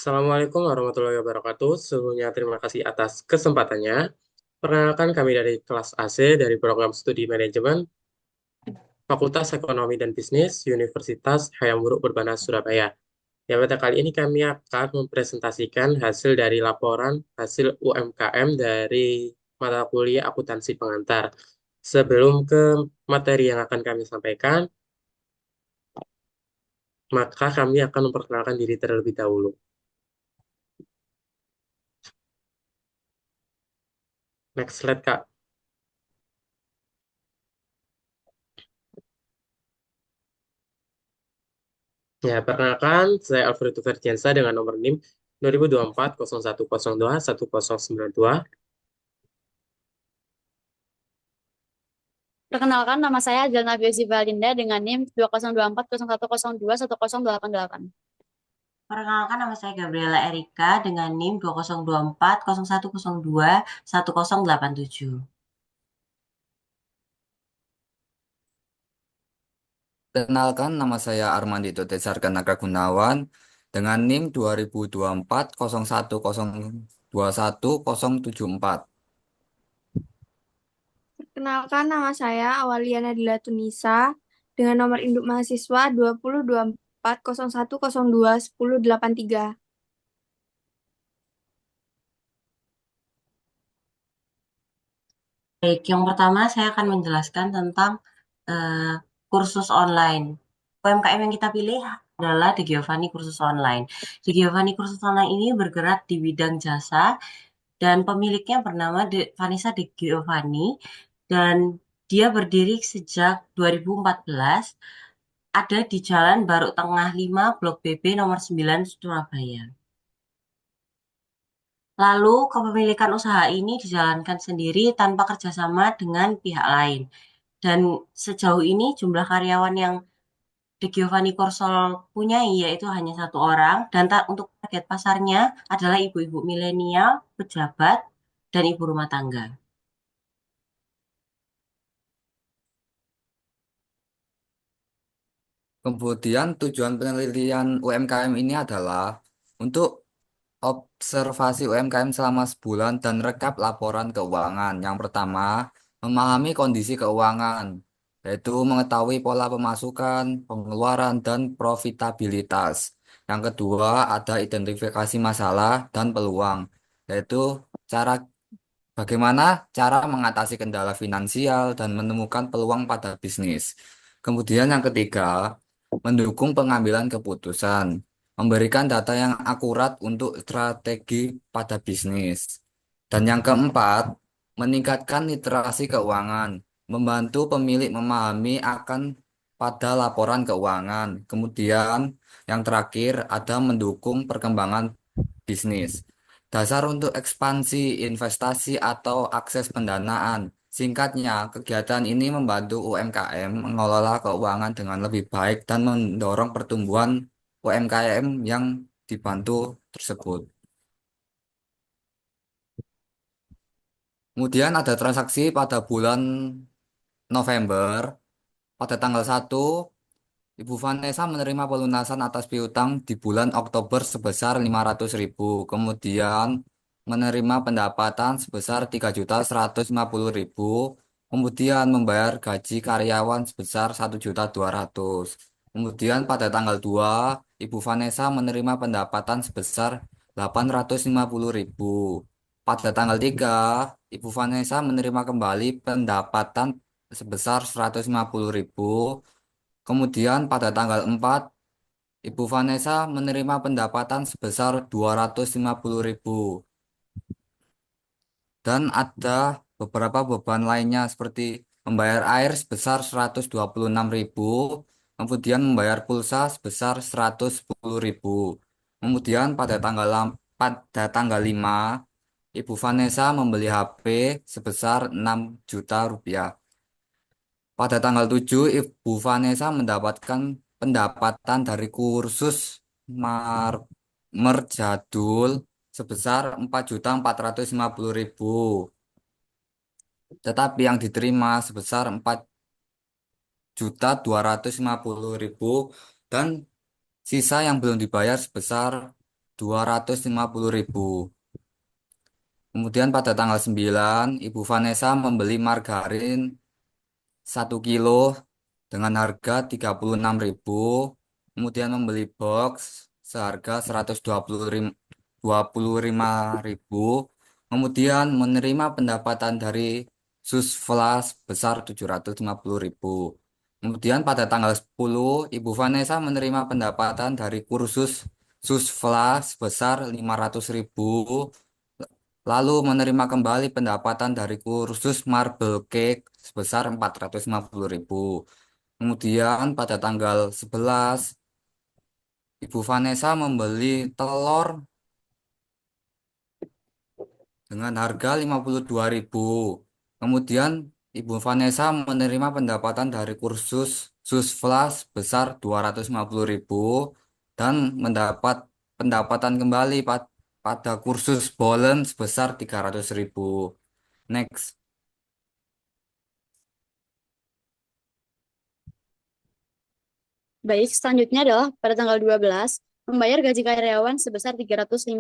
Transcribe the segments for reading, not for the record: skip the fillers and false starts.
Assalamualaikum warahmatullahi wabarakatuh. Sebelumnya terima kasih atas kesempatannya. Perkenalkan kami dari kelas AC dari program studi manajemen Fakultas Ekonomi dan Bisnis Universitas Hayam Wuruk Perbanas Surabaya. Ya, pada kali ini kami akan mempresentasikan hasil dari laporan hasil UMKM dari mata kuliah akuntansi pengantar. Sebelum ke materi yang akan kami sampaikan, maka kami akan memperkenalkan diri terlebih dahulu. Next slide, Kak. Ya, perkenalkan, saya Alfredo Ferdiansa dengan nomor NIM 2024 0102 1092. Perkenalkan, nama saya Jalna Fiuzi Valinda dengan NIM 2024 0102 1088. Perkenalkan nama saya Gabriela Erika dengan NIM 2024 0102 1087. Kenalkan, nama saya Armandi Totesar Kanaka Gunawan dengan NIM 2024 0102 1074. Perkenalkan, nama saya Awalia Nadila Tunisa dengan nomor induk mahasiswa 2024 0102 1083. Baik, yang pertama saya akan menjelaskan tentang eh, kursus online. UMKM yang kita pilih adalah De Giovanni Kursus Online. De Giovanni Kursus Online ini bergerak di bidang jasa dan pemiliknya bernama Vanessa De Giovanni dan dia berdiri sejak 2014, ada di Jalan Baruk Tengah 5, Blok BB nomor 9, Surabaya. Lalu kepemilikan usaha ini dijalankan sendiri tanpa kerjasama dengan pihak lain. Dan sejauh ini jumlah karyawan yang De Giovanni Korsol punya yaitu hanya satu orang. Dan untuk target pasarnya adalah ibu-ibu milenial, pejabat, dan ibu rumah tangga. Kemudian tujuan penelitian UMKM ini adalah untuk observasi UMKM selama sebulan dan rekap laporan keuangan. Yang pertama, memahami kondisi keuangan, yaitu mengetahui pola pemasukan, pengeluaran, dan profitabilitas. Yang kedua, ada identifikasi masalah dan peluang, yaitu cara bagaimana cara mengatasi kendala finansial dan menemukan peluang pada bisnis. Kemudian yang ketiga, mendukung pengambilan keputusan, memberikan data yang akurat untuk strategi pada bisnis. Dan yang keempat, meningkatkan literasi keuangan, membantu pemilik memahami akan pada laporan keuangan. Kemudian yang terakhir ada mendukung perkembangan bisnis. Dasar untuk ekspansi, investasi, atau akses pendanaan. Singkatnya, kegiatan ini membantu UMKM mengelola keuangan dengan lebih baik dan mendorong pertumbuhan UMKM yang dibantu tersebut. Kemudian ada transaksi pada bulan November. Pada tanggal 1, Ibu Vanessa menerima pelunasan atas piutang di bulan Oktober sebesar 500.000. Kemudian menerima pendapatan sebesar 3.150.000. Kemudian membayar gaji karyawan sebesar 1.200.000. Kemudian pada tanggal 2, Ibu Vanessa menerima pendapatan sebesar 850.000. Pada tanggal 3, Ibu Vanessa menerima kembali pendapatan sebesar 150.000. Kemudian pada tanggal 4, Ibu Vanessa menerima pendapatan sebesar 250.000. Dan ada beberapa beban lainnya seperti membayar air sebesar 126.000, kemudian membayar pulsa sebesar 110.000. Kemudian pada tanggal 5, Ibu Vanessa membeli HP sebesar 6 juta rupiah. Pada tanggal 7, Ibu Vanessa mendapatkan pendapatan dari kursus Mar Merjadul sebesar 4.450.000. Tetapi yang diterima sebesar 4.250.000 dan sisa yang belum dibayar sebesar 250.000. Kemudian pada tanggal 9, Ibu Vanessa membeli margarin 1 kilo dengan harga 36.000. Kemudian membeli box seharga 125.000. Kemudian menerima pendapatan dari Susvela sebesar 750.000. Kemudian pada tanggal 10, Ibu Vanessa menerima pendapatan dari kursus Susvela sebesar 500.000. Lalu menerima kembali pendapatan dari kursus Marble Cake sebesar 450.000. Kemudian pada tanggal 11, Ibu Vanessa membeli telur dengan harga 52.000. Kemudian Ibu Vanessa menerima pendapatan dari kursus Susvela sebesar 250.000 dan mendapat pendapatan kembali pada kursus Bolen sebesar 300.000. Next. Baik, selanjutnya adalah pada tanggal 12, membayar gaji karyawan sebesar 350.000.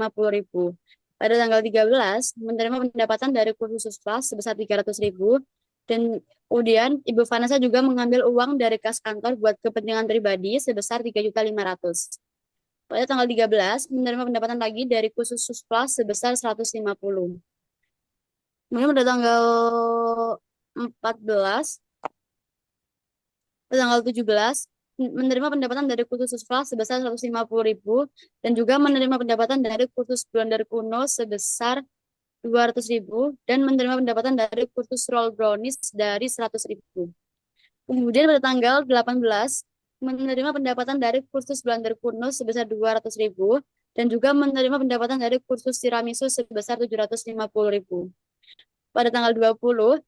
Pada tanggal 13, menerima pendapatan dari kursus kelas sebesar 300.000. Dan kemudian Ibu Vanessa juga mengambil uang dari kas kantor buat kepentingan pribadi sebesar 3.500.000. Pada tanggal 13, menerima pendapatan lagi dari kursus kelas sebesar 150. Kemudian pada tanggal 14, pada tanggal 17, menerima pendapatan dari kursus Susvela sebesar 150.000 dan juga menerima pendapatan dari kursus bulan dari kuno sebesar 200.000 dan menerima pendapatan dari kursus roll brownies dari 100.000. Kemudian pada tanggal 18 menerima pendapatan dari kursus bulan dari kuno sebesar 200.000 dan juga menerima pendapatan dari kursus tiramisu sebesar 750.000. Pada tanggal 20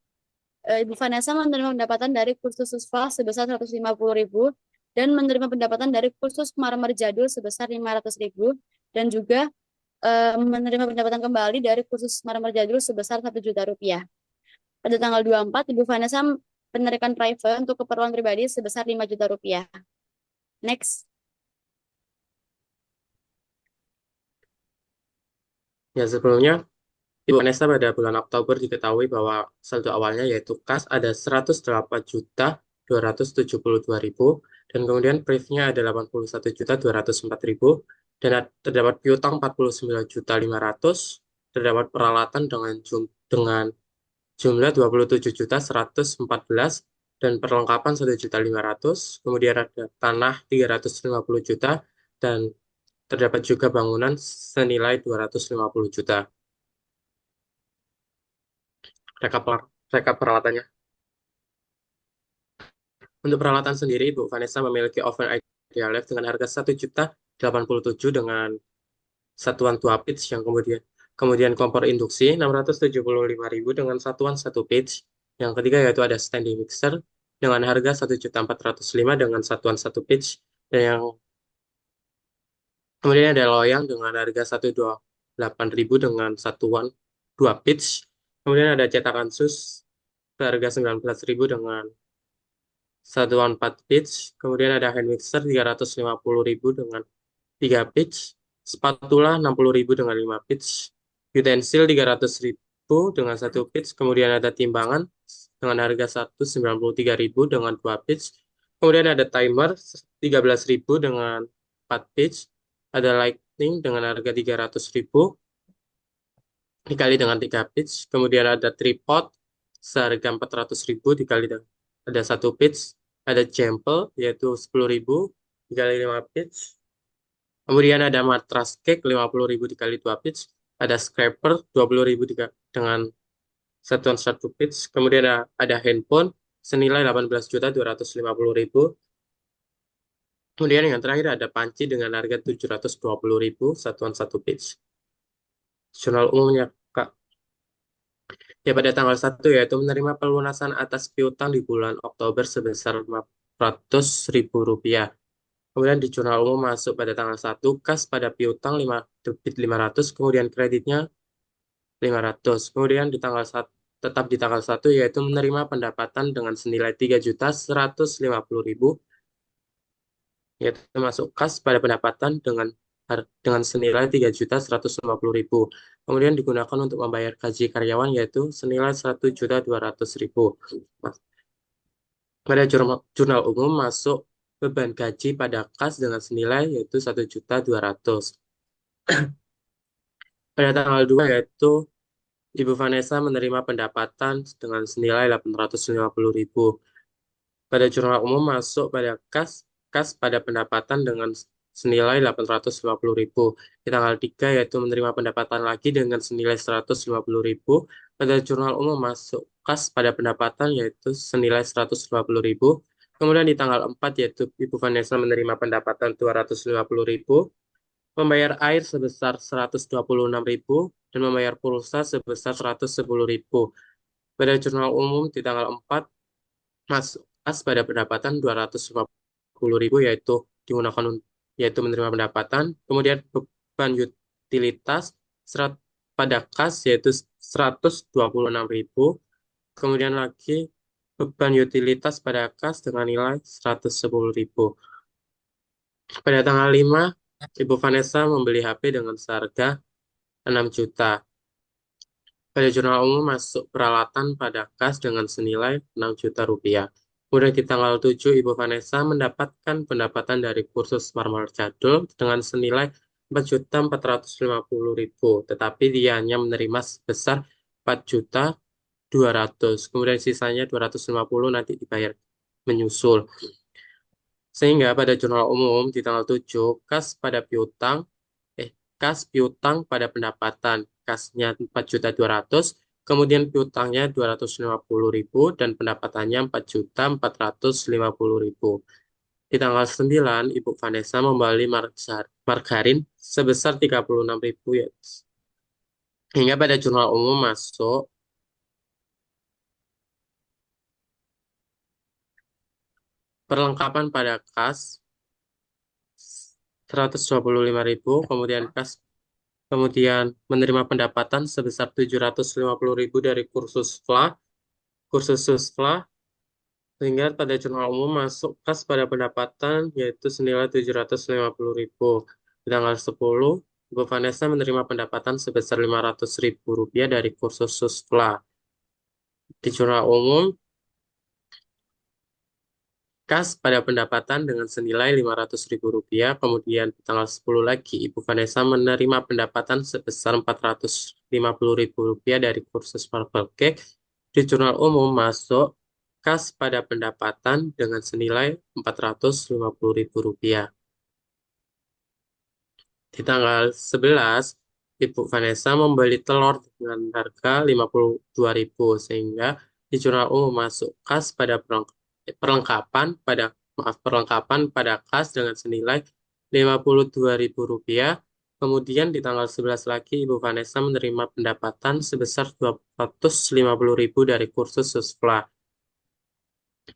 Ibu Vanessa menerima pendapatan dari kursus Susva sebesar 150.000 dan menerima pendapatan dari kursus marmer jadul sebesar 500.000 dan juga menerima pendapatan kembali dari kursus marmer jadul sebesar 1 juta rupiah. Pada tanggal 24, Ibu Vanessa penarikan private untuk keperluan pribadi sebesar 5 juta rupiah. Next. Ya, sebelumnya Ibu Vanessa pada bulan Oktober diketahui bahwa saldo awalnya yaitu kas ada 108.272.000 dan kemudian briefnya ada 81.204.000 dan terdapat piutang 49.500.000, terdapat peralatan dengan jumlah 27.114 dan perlengkapan 1.500.000, kemudian ada tanah 350 juta dan terdapat juga bangunan senilai 250 juta. Rekap peralatannya. Untuk peralatan sendiri, Ibu Vanessa memiliki oven Idealite dengan harga 1.087.000 dengan satuan 2 pitch yang kemudian kompor induksi 675.000 dengan satuan 1 pitch. Yang ketiga yaitu ada standing mixer dengan harga 1.405.000 dengan satuan 1 pitch dan yang kemudian ada loyang dengan harga 128.000 dengan satuan 2 pitch. Kemudian ada cetakan sus harga 19.000 dengan satuan 4 pitch. Kemudian ada hand mixer 350.000 dengan 3 pitch. Spatula 60.000 dengan 5 pitch. Utensil 300.000 dengan 1 pitch. Kemudian ada timbangan dengan harga 193.000 dengan 2 pitch. Kemudian ada timer 13.000 dengan 4 pitch. Ada lightning dengan harga 300.000 dikali dengan 3 pitch. Kemudian ada tripod seharga 400.000 dikali dengan ada 1 pitch. Ada jempol yaitu 10.000 dikali 5 pitch. Kemudian ada matras cake 50.000 dikali 2 pitch. Ada scraper 20.000 dengan satuan 1 pitch. Kemudian ada handphone senilai 18.250.000. Kemudian yang terakhir ada panci dengan harga 720.000 satuan 1 pitch. Jurnal umumnya, Kak. Ya, pada tanggal 1 yaitu menerima pelunasan atas piutang di bulan Oktober sebesar Rp500.000. Kemudian di jurnal umum masuk pada tanggal 1, kas pada piutang debit 500, kemudian kreditnya 500. Kemudian tetap di tanggal 1 yaitu menerima pendapatan dengan senilai 3.150.000, yaitu masuk kas pada pendapatan dengan dengan senilai 3.150.000. Kemudian digunakan untuk membayar gaji karyawan yaitu senilai 1.200.000. Pada jurnal umum masuk beban gaji pada kas dengan senilai yaitu 1.200.000. Pada tanggal 2 yaitu Ibu Vanessa menerima pendapatan dengan senilai 850.000. Pada jurnal umum masuk pada kas pada pendapatan dengan senilai 850.000. Di tanggal 3 yaitu menerima pendapatan lagi dengan senilai 150.000. Pada jurnal umum masuk kas pada pendapatan yaitu senilai 150.000. Kemudian di tanggal 4 yaitu Ibu Vanessa menerima pendapatan 250.000, membayar air sebesar 126.000 dan membayar pulsa sebesar 110.000. Pada jurnal umum di tanggal 4 masuk kas pada pendapatan 250.000 yaitu menerima pendapatan, kemudian beban utilitas pada kas yaitu 126.000, kemudian lagi beban utilitas pada kas dengan nilai 110.000. Pada tanggal 5, Ibu Vanessa membeli HP dengan seharga 6 juta. Pada jurnal umum masuk peralatan pada kas dengan senilai 6 juta rupiah. Kemudian di tanggal 7, Ibu Vanessa mendapatkan pendapatan dari kursus Marmer Jadul dengan senilai 4.450.000, tetapi dia hanya menerima sebesar 4.200.000. Kemudian sisanya 250 nanti dibayar menyusul. Sehingga pada jurnal umum di tanggal 7, kas piutang pada pendapatan, kasnya 4.200.000, kemudian piutangnya 250.000 dan pendapatannya 4.450.000. Di tanggal 9, Ibu Vanessa membeli margarin sebesar 36.000 ya. Hingga pada jurnal umum masuk perlengkapan pada kas 125.000, kemudian menerima pendapatan sebesar 750.000 dari kursus SUSFLA, sehingga pada jurnal umum masuk kas pada pendapatan yaitu senilai 750.000. Di tanggal 10, Ibu Vanessa menerima pendapatan sebesar 500.000 rupiah dari kursus SUSFLA. Di jurnal umum, kas pada pendapatan dengan senilai 500.000 rupiah. Kemudian tanggal 10 lagi, Ibu Vanessa menerima pendapatan sebesar 450.000 rupiah dari kursus Marble Cake. Di jurnal umum masuk kas pada pendapatan dengan senilai 450.000 rupiah. Di tanggal 11, Ibu Vanessa membeli telur dengan harga 52.000, sehingga di jurnal umum masuk kas pada perlengkapan pada kas dengan senilai 52.000 rupiah. Kemudian di tanggal 11 lagi Ibu Vanessa menerima pendapatan sebesar 250.000 dari kursus SUSFLA,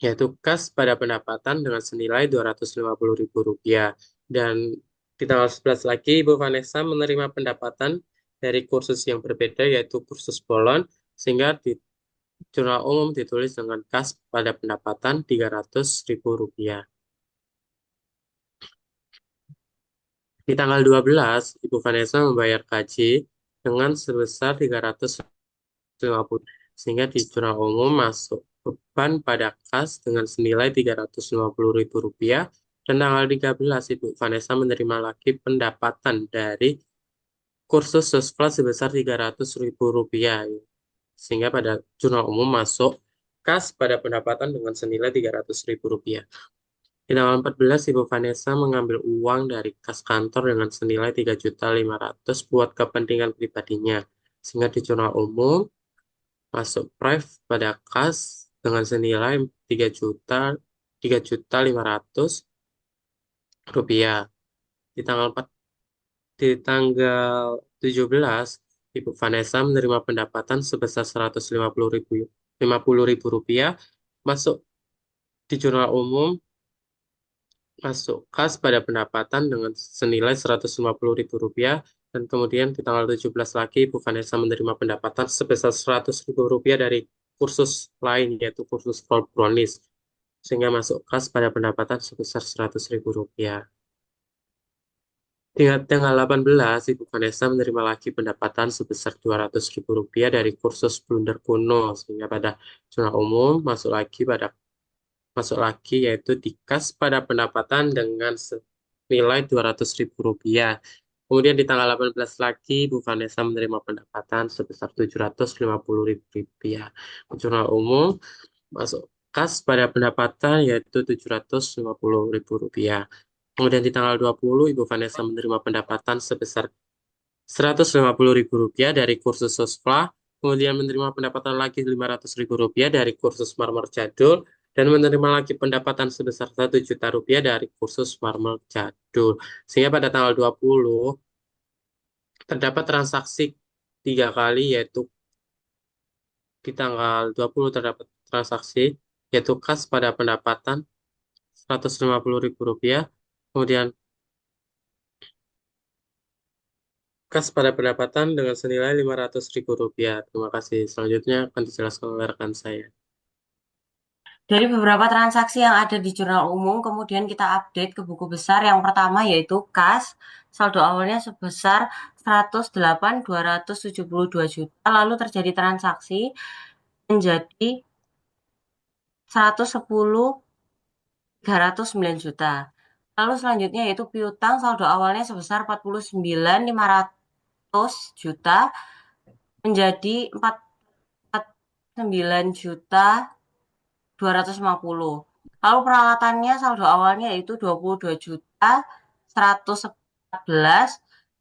yaitu kas pada pendapatan dengan senilai 250.000 rupiah. Dan di tanggal 11 lagi Ibu Vanessa menerima pendapatan dari kursus yang berbeda yaitu kursus Bolon, sehingga di jurnal umum ditulis dengan kas pada pendapatan 300.000 rupiah. Di tanggal 12, Ibu Vanessa membayar gaji dengan sebesar 350, sehingga di jurnal umum masuk beban pada kas dengan senilai 350.000 rupiah. Dan tanggal 13, Ibu Vanessa menerima lagi pendapatan dari kursus SUSFLA sebesar 300.000 rupiah. Sehingga pada jurnal umum masuk kas pada pendapatan dengan senilai 300.000 rupiah. Di tanggal 14, Ibu Vanessa mengambil uang dari kas kantor dengan senilai 3.500.000 buat kepentingan pribadinya. Sehingga di jurnal umum masuk prive pada kas dengan senilai 3.500.000 rupiah. Di tanggal 17, Ibu Vanessa menerima pendapatan sebesar 150.000 rupiah masuk di jurnal umum, masuk kas pada pendapatan dengan senilai 150.000 rupiah. Dan kemudian di tanggal 17 lagi Ibu Vanessa menerima pendapatan sebesar 100.000 rupiah dari kursus lain yaitu kursus Roll Brownies, sehingga masuk kas pada pendapatan sebesar 100.000 rupiah. Di tanggal 18, Ibu Vanessa menerima lagi pendapatan sebesar Rp200.000 dari kursus blunder kuno, sehingga pada jurnal umum masuk lagi yaitu di kas pada pendapatan dengan nilai Rp200.000. Kemudian di tanggal 18 lagi, Bu Vanessa menerima pendapatan sebesar Rp750.000. Jurnal umum masuk kas pada pendapatan yaitu Rp750.000. Kemudian di tanggal 20, Ibu Vanessa menerima pendapatan sebesar Rp150.000 dari kursus Sosfla, kemudian menerima pendapatan lagi Rp500.000 dari kursus Marmer Jadul, dan menerima lagi pendapatan sebesar Rp1 juta dari kursus Marmer Jadul. Sehingga pada tanggal 20 terdapat transaksi 3 kali, yaitu di tanggal 20 terdapat transaksi, yaitu kas pada pendapatan Rp150.000, kemudian kas pada pendapatan dengan senilai Rp500.000. Terima kasih. Selanjutnya akan dijelaskan oleh rekan saya. Dari beberapa transaksi yang ada di jurnal umum, kemudian kita update ke buku besar. Yang pertama yaitu kas, saldo awalnya sebesar 108.272 juta, lalu terjadi transaksi menjadi 110.309 juta. Lalu selanjutnya yaitu piutang, saldo awalnya sebesar 49.500 juta menjadi 49 juta 250. Lalu peralatannya saldo awalnya yaitu 22 juta 114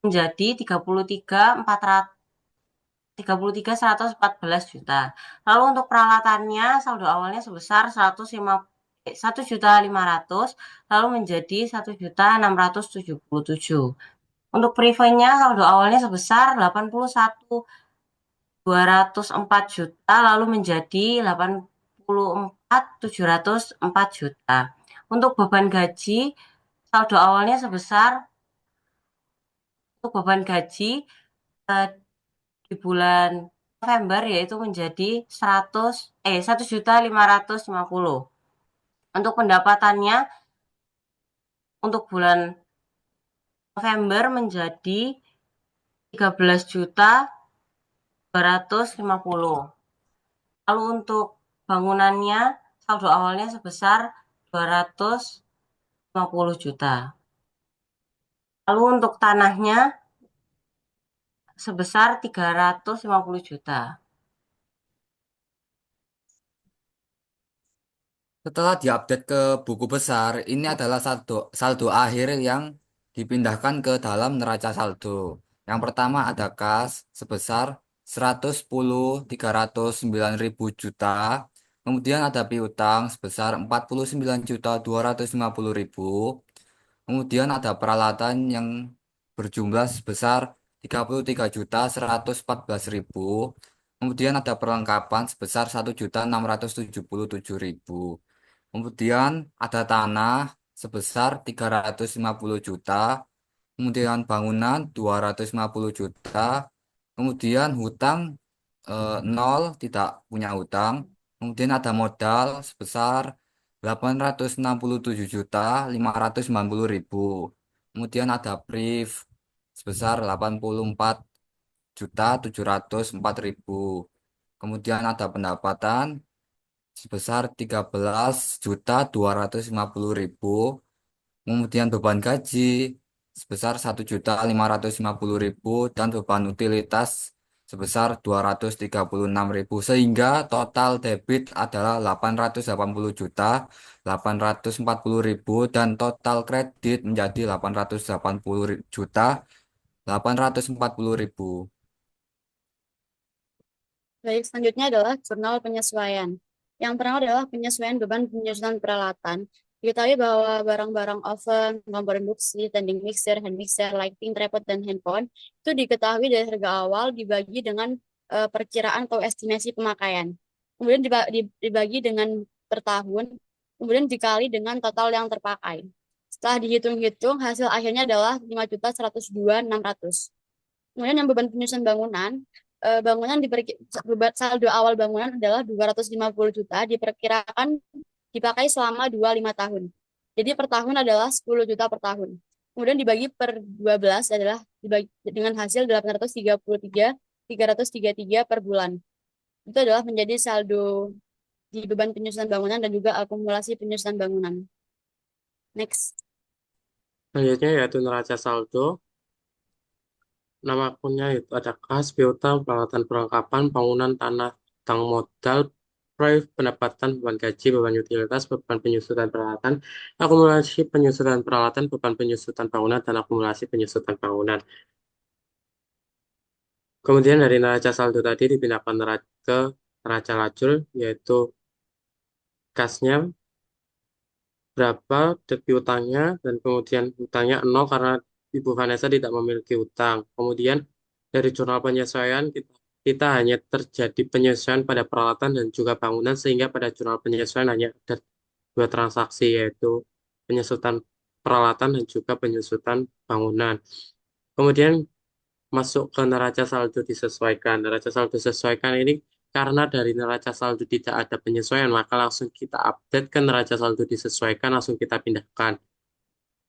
menjadi 33 juta. Lalu untuk peralatannya saldo awalnya sebesar 1.500.000 lalu menjadi 1.677. Untuk prevainya saldo awalnya sebesar 81.204 juta lalu menjadi 84.704 juta. Untuk beban gaji saldo awalnya sebesar untuk beban gaji di bulan November yaitu menjadi 1.550. Untuk pendapatannya untuk bulan November menjadi 13.250. Lalu untuk bangunannya saldo awalnya sebesar 250 juta. Lalu untuk tanahnya sebesar 350 juta. Setelah diupdate ke buku besar, ini adalah saldo, saldo akhir yang dipindahkan ke dalam neraca saldo. Yang pertama ada kas sebesar 110.309.000 juta. Kemudian ada piutang sebesar 49.250.000. Kemudian ada peralatan yang berjumlah sebesar 33.114.000. Kemudian ada perlengkapan sebesar 1.677.000. Kemudian ada tanah sebesar 350 juta. Kemudian bangunan 250 juta. Kemudian hutang 0, tidak punya hutang. Kemudian ada modal sebesar 867.590.000. Kemudian ada brief sebesar 84.704.000. Kemudian ada pendapatan sebesar 13.250.000. Kemudian beban gaji sebesar 1.550.000 dan beban utilitas sebesar 236.000 sehingga total debit adalah 880.840.000 dan total kredit menjadi 880.840.000. Baik, selanjutnya adalah jurnal penyesuaian. Yang pertama adalah penyesuaian beban penyusunan peralatan. Diketahui bahwa barang-barang oven, kompor induksi, tanding mixer, hand mixer, lighting, tripod, dan handphone itu diketahui dari harga awal dibagi dengan perkiraan atau estimasi pemakaian. Kemudian dibagi dengan per tahun, kemudian dikali dengan total yang terpakai. Setelah dihitung-hitung, hasil akhirnya adalah 5.102.600. Kemudian yang beban penyusunan bangunan, bangunan saldo awal bangunan adalah 250 juta, diperkirakan dipakai selama 25 tahun. Jadi per tahun adalah 10 juta per tahun. kemudian dibagi per 12 adalah dibagi dengan hasil 833 per bulan. Itu adalah menjadi saldo di beban penyusunan bangunan dan juga akumulasi penyusunan bangunan. Next. Selanjutnya yaitu neraca saldo. Nama akunnya itu ada kas, piutang, peralatan perlengkapan, bangunan, tanah, utang modal, proyek pendapatan, beban gaji, beban utilitas, beban penyusutan peralatan, akumulasi penyusutan peralatan, beban penyusutan bangunan, dan akumulasi penyusutan bangunan. Kemudian dari neraca saldo tadi dipindahkan ke neraca lacur, yaitu kasnya berapa, piutangnya, dan kemudian utangnya 0 karena Ibu Vanessa tidak memiliki utang. Kemudian dari jurnal penyesuaian kita hanya terjadi penyesuaian pada peralatan dan juga bangunan sehingga pada jurnal penyesuaian hanya ada 2 transaksi yaitu penyusutan peralatan dan juga penyusutan bangunan. Kemudian masuk ke neraca saldo disesuaikan. Neraca saldo disesuaikan ini karena dari neraca saldo tidak ada penyesuaian, maka langsung kita update ke neraca saldo disesuaikan, langsung kita pindahkan.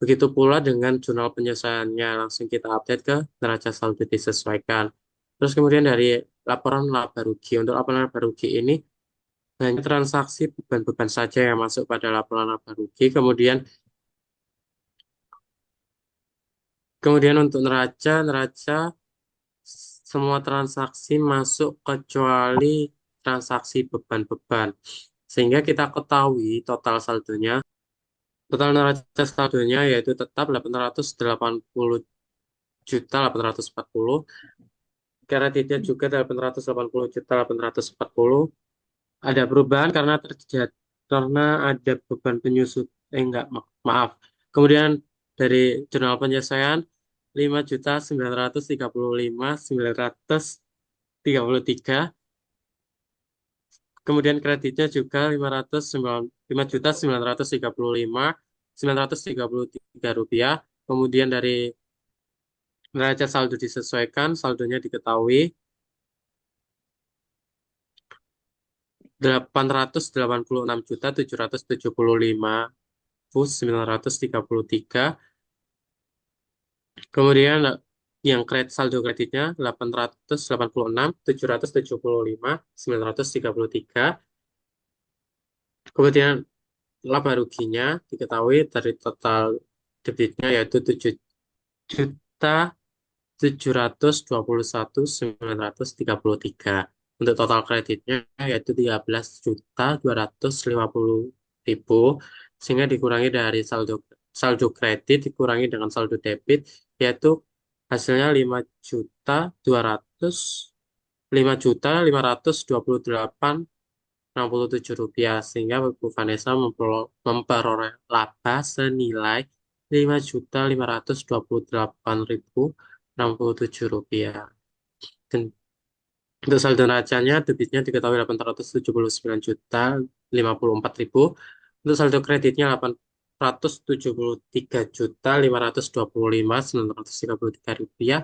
Begitu pula dengan jurnal penyesuaiannya, langsung kita update ke neraca saldo disesuaikan. Terus kemudian dari laporan laba rugi. Untuk laporan laba rugi ini hanya transaksi beban-beban saja yang masuk pada laporan laba rugi. Kemudian untuk neraca semua transaksi masuk kecuali transaksi beban-beban. Sehingga kita ketahui total saldonya. Total neraca saldonya yaitu tetap 880 juta 840. Kreditnya juga 880 juta 840. Ada perubahan karena ada beban penyusup. Enggak, maaf. Kemudian dari jurnal penyesuaian 5.935.933. Kemudian kreditnya juga 5.935.933 rupiah. Kemudian dari neraca saldo disesuaikan, saldonya diketahui 886.775.933. Kemudian yang saldo kreditnya 886.775.933. Kemudian laba ruginya diketahui dari total debitnya yaitu 7.721.933. Untuk total kreditnya yaitu 13.250.000, sehingga dikurangi dari saldo kredit dikurangi dengan saldo debit yaitu hasilnya 5.528.67 rupiah, sehingga Bu Vanessa memperoleh laba senilai 5.528.067 rupiah. Dan untuk saldo neracanya debitnya diketahui 879.054.000. Untuk saldo kreditnya 873.525.933 rupiah,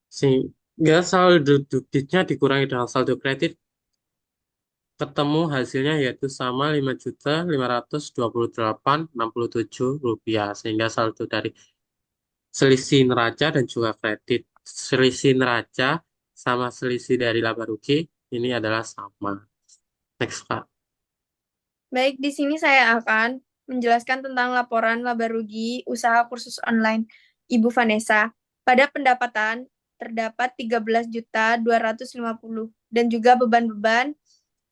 sehingga saldo debitnya dikurangi dengan saldo kredit ketemu hasilnya yaitu sama 5.528.067 rupiah, sehingga saldo dari selisih neraca dan juga kredit, selisih neraca sama selisih dari laba rugi ini adalah sama. Next, Kak. Baik, di sini saya akan menjelaskan tentang laporan laba rugi usaha kursus online Ibu Vanessa. Pada pendapatan terdapat 13.250 dan juga beban-beban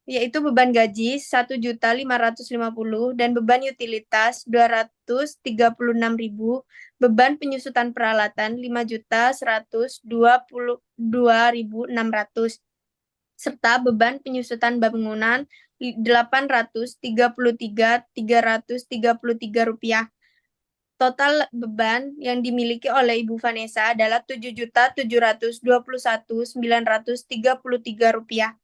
yaitu beban gaji 1.550 dan beban utilitas 236.000, beban penyusutan peralatan 5.122.600, serta beban penyusutan bangunan 833.333 rupiah. Total beban yang dimiliki oleh Ibu Vanessa adalah 7.721.933 rupiah.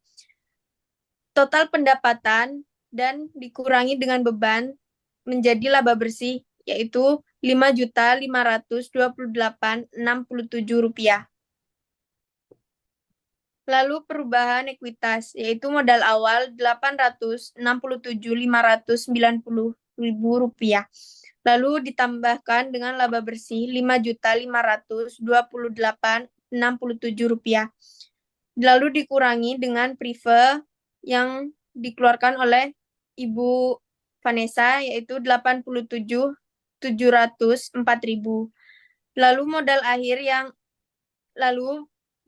Total pendapatan dan dikurangi dengan beban menjadi laba bersih, yaitu 5.528.067 rupiah. Lalu perubahan ekuitas, yaitu modal awal 867.590 ribu rupiah. Lalu ditambahkan dengan laba bersih Rp5.528.67. Lalu dikurangi dengan prive yang dikeluarkan oleh Ibu Vanessa yaitu 87.704.000. Lalu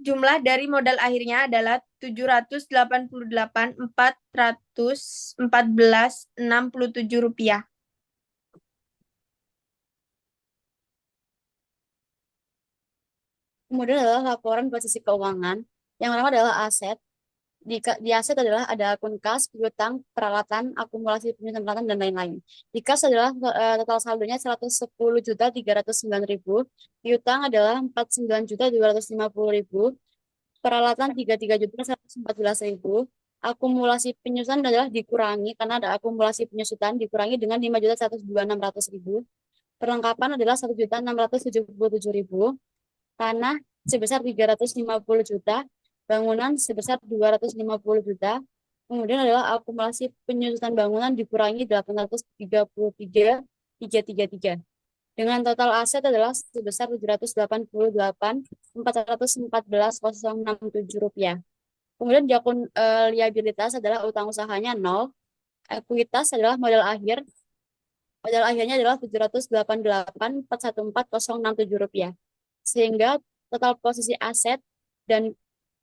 jumlah dari modal akhirnya adalah Rp788.414.67. Kemudian adalah laporan posisi keuangan. Yang pertama adalah aset. Di aset adalah ada akun kas, piutang, peralatan, akumulasi penyusunan peralatan, dan lain-lain. Di kas adalah total saldonya 110.309.000, piutang adalah 49.250.000, peralatan 33.114.000, akumulasi penyusutan adalah dikurangi karena ada akumulasi penyusutan dikurangi dengan 5.102.600.000, perlengkapan adalah 1.677.000, tanah sebesar 350 juta, bangunan sebesar 250 juta. Kemudian adalah akumulasi penyusutan bangunan dikurangi 833.333. Dengan total aset adalah sebesar Rp788.414.067. Kemudian di akun liabilitas adalah utang usahanya 0, ekuitas adalah modal akhir. Modal akhirnya adalah Rp788.414.067. Sehingga total posisi aset dan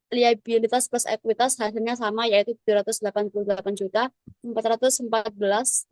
liabilitas plus ekuitas hasilnya sama yaitu Rp788.414.067.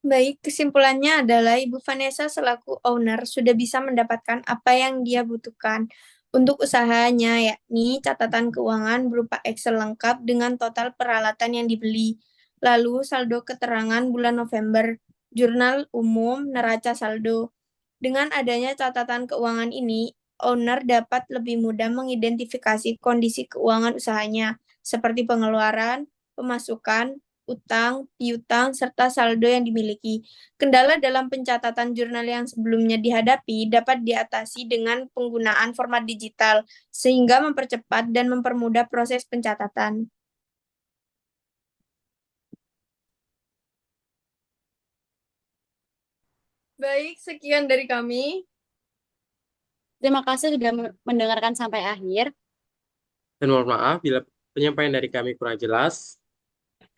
Baik, kesimpulannya adalah Ibu Vanessa selaku owner sudah bisa mendapatkan apa yang dia butuhkan untuk usahanya, yakni catatan keuangan berupa Excel lengkap dengan total peralatan yang dibeli, lalu saldo keterangan bulan November, jurnal umum, neraca saldo. Dengan adanya catatan keuangan ini, owner dapat lebih mudah mengidentifikasi kondisi keuangan usahanya, seperti pengeluaran, pemasukan, utang, piutang, serta saldo yang dimiliki. Kendala dalam pencatatan jurnal yang sebelumnya dihadapi dapat diatasi dengan penggunaan format digital, sehingga mempercepat dan mempermudah proses pencatatan. Baik, sekian dari kami. Terima kasih sudah mendengarkan sampai akhir. Dan mohon maaf bila penyampaian dari kami kurang jelas.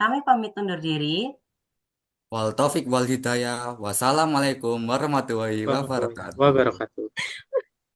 Kami pamit undur diri. Wal taufik wal hidayah. Wassalamualaikum warahmatullahi Warahmatullahi wabarakatuh. wabarakatuh.